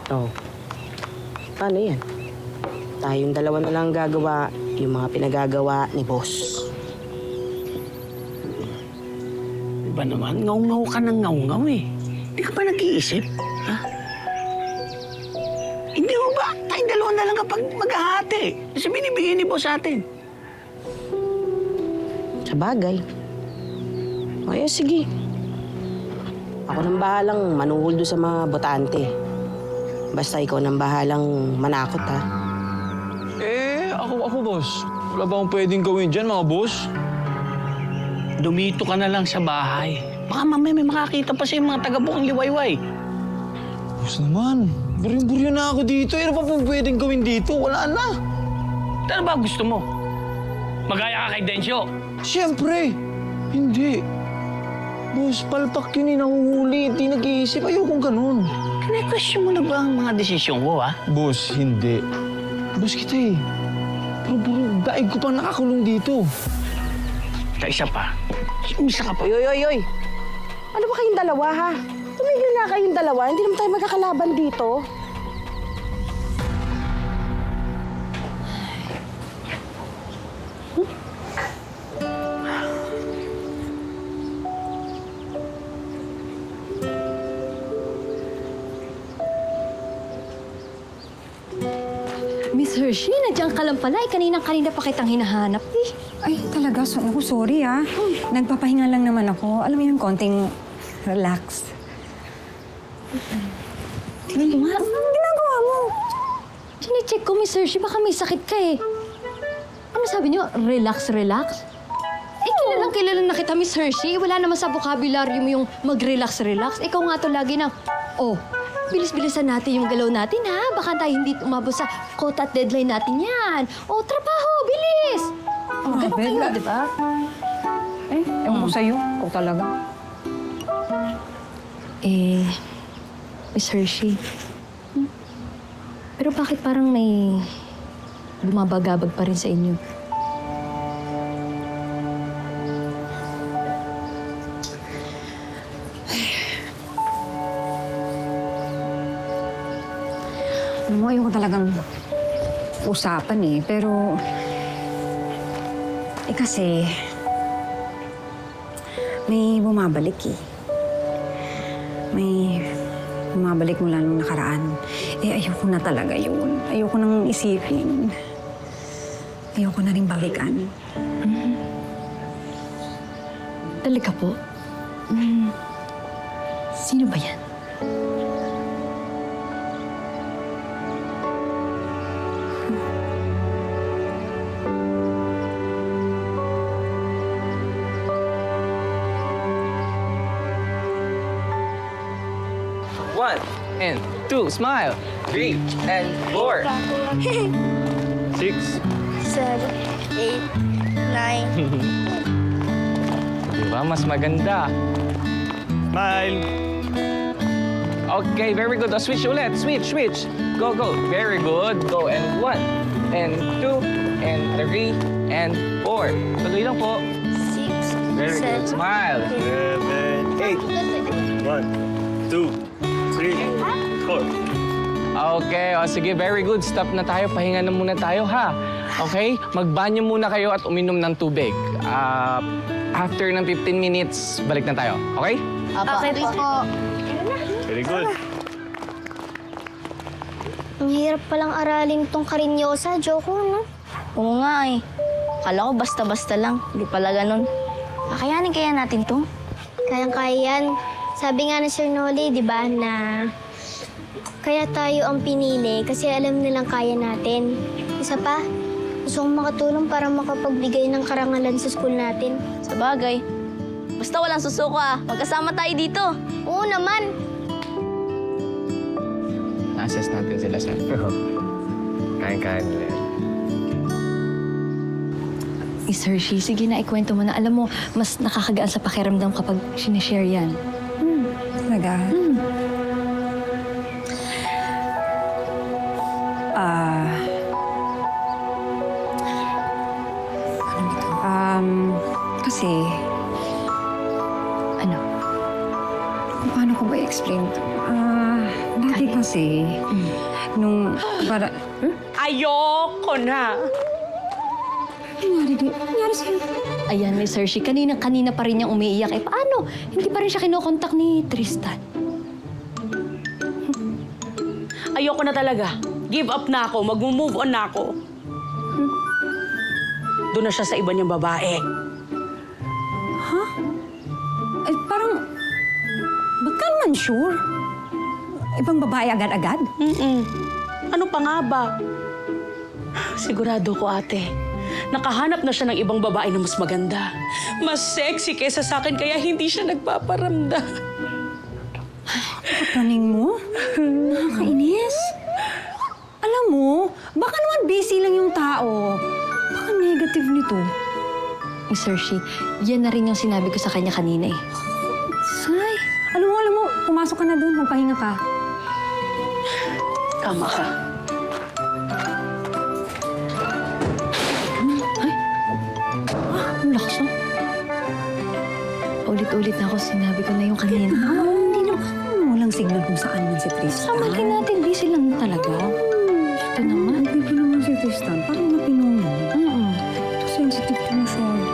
Oh, paano yan? Tayong dalawa na lang gagawa yung mga pinagagawa ni boss. Iba naman, ngaw-ngaw ka ng ngaw-ngaw eh. Hindi ka ba nag-iisip? Ha? Hindi mo ba? Tayong dalawa na lang kapag maghahati. Kasi binibigay ni boss atin. Sa bagay. Ay, sige. Ako nang bahalang manuhol doon sa mga botante. Basta ikaw nang bahalang manakot, ha? Ako, boss. Wala ba akong pwedeng gawin dyan, mga boss? Dumito ka na lang sa bahay. Baka mamaya may makakita pa sa mga taga-bukang liwayway. Boss naman, buryong-buryo na ako dito. Ano pa pong pwedeng gawin dito? Wala na. Ano ba gusto mo? Magaya ka kay Densyo. Siyempre, hindi. Boss, palpak yun eh, nahuhuli. Hindi nag-iisip. Ayokong ganun. Kine-question mo na ba ang mga desisyon ko, ha? Boss, hindi. Boss kita eh. Pero daig ko pang nakakulong dito. Isa pa. Umisa ka pa. Oy! Ano ba kayong dalawa, ha? Tumigil na kayong dalawa. Hindi naman tayo magkakalaban dito. Miss Hershey, nandiyan ka lang pala. Kaninang-kanina pa kitang hinahanap eh. Ay, talaga? Ako, sorry ah. Nagpapahinga lang naman ako. Alam mo yun, konting relax. Tingnan mo nga. Anong ginagawa mo? Chine-check ko, Miss Hershey. Baka may sakit ka eh. Ano sabi niyo? Relax, relax? Eh, kilala na kita, Miss Hershey. Wala naman sa vocabulary mo yung mag-relax, relax. Ikaw nga to lagi na, oh, bilis-bilisan natin yung galaw natin, ha? Baka tayo hindi umabot sa quota at deadline natin yan. Oh, trabaho, bilis! Oh, ganun kayo, di ba? Eh, ewan ko sa'yo. Ikaw talaga. Eh, Miss Hershey. Pero bakit parang may bumabagabag pa rin sa inyo? Alam mo, ayoko talagang usapan eh. Pero, kasi, may bumabalik eh. May bumabalik mula nung nakaraan. Eh, ayoko na talaga yun. Ayoko nang isipin. Ayoko na rin balikan. Talaga po? Sino ba yan? One and two, smile. 3 and 4. 6. 7, 8, 9. Diba? Mas maganda. Smile. Okay, very good. Switch ulit. Switch. Go. Very good. Go. And 1, and 2, and 3, and 4. Tuloy lang po. 6, Very good. 7, Smile. 8, 1, 2, 3, 4. Okay, sige, very good. Stop na tayo. Pahinga na muna tayo, ha? Okay? Magbanyo muna kayo at uminom ng tubig. After ng 15 minutes, balik na tayo. Okay? Okay po. Very good. Ang hirap palang aralin tong Karinyosa, Joko, no? Oo nga eh. Akala ko basta-basta lang. Hindi pala ganun. Kakayanin kaya natin to? Kayang-kaya yan. Sabi nga ni Sir Noli, di ba, na kaya tayo ang pinili kasi alam nilang kaya natin. Isa pa, gusto kong makatulong para makapagbigay ng karangalan sa school natin. Sa bagay. Basta walang susuko magkasama tayo dito. Oo naman. Na-assess natin sila, sir. Kain-kain nila yan. Miss Hershey, sige na, ikwento mo na. Alam mo, mas nakakagaan sa pakiramdam kapag sinishare yan. Talaga? Kasi, Ano? paano ko ba i-explain to? Dati kasi, nung para... Ayoko na! Nangyari sa'yo? Ayan, Miss Hershey, kanina pa rin niyang umiiyak. Eh, paano? Hindi pa rin siya kinokontak ni Tristan. Ayoko na talaga. Give up na ako. Mag-move on na ako. Doon na siya sa iba niyang babae. Eh, parang... Ba't ka naman sure? Ibang babae agad-agad? Ano pa nga ba? Sigurado ko, ate. Nakahanap na siya ng ibang babae na mas maganda. Mas sexy kaysa sa akin, kaya hindi siya nagpaparamdam. Kapraning mo? Nakakainis. Alam mo, baka naman busy lang yung tao. Baka negative nito. Miss Hershey, yan na rin yung sinabi ko sa kanya kanina eh. Say, alam mo, pumasok ka na doon, magpahinga ka. Tama ka. Ang lakas ah. Ulit-ulit na ako sinabi ko na yung kanina. Hindi naman. Walang signal kung saan man si Tristan. Samantin natin, busy lang talaga. Ito naman. Ang naman si Tristan. Parang napinunod. Mm-mm. Ito sensitive ko masyado.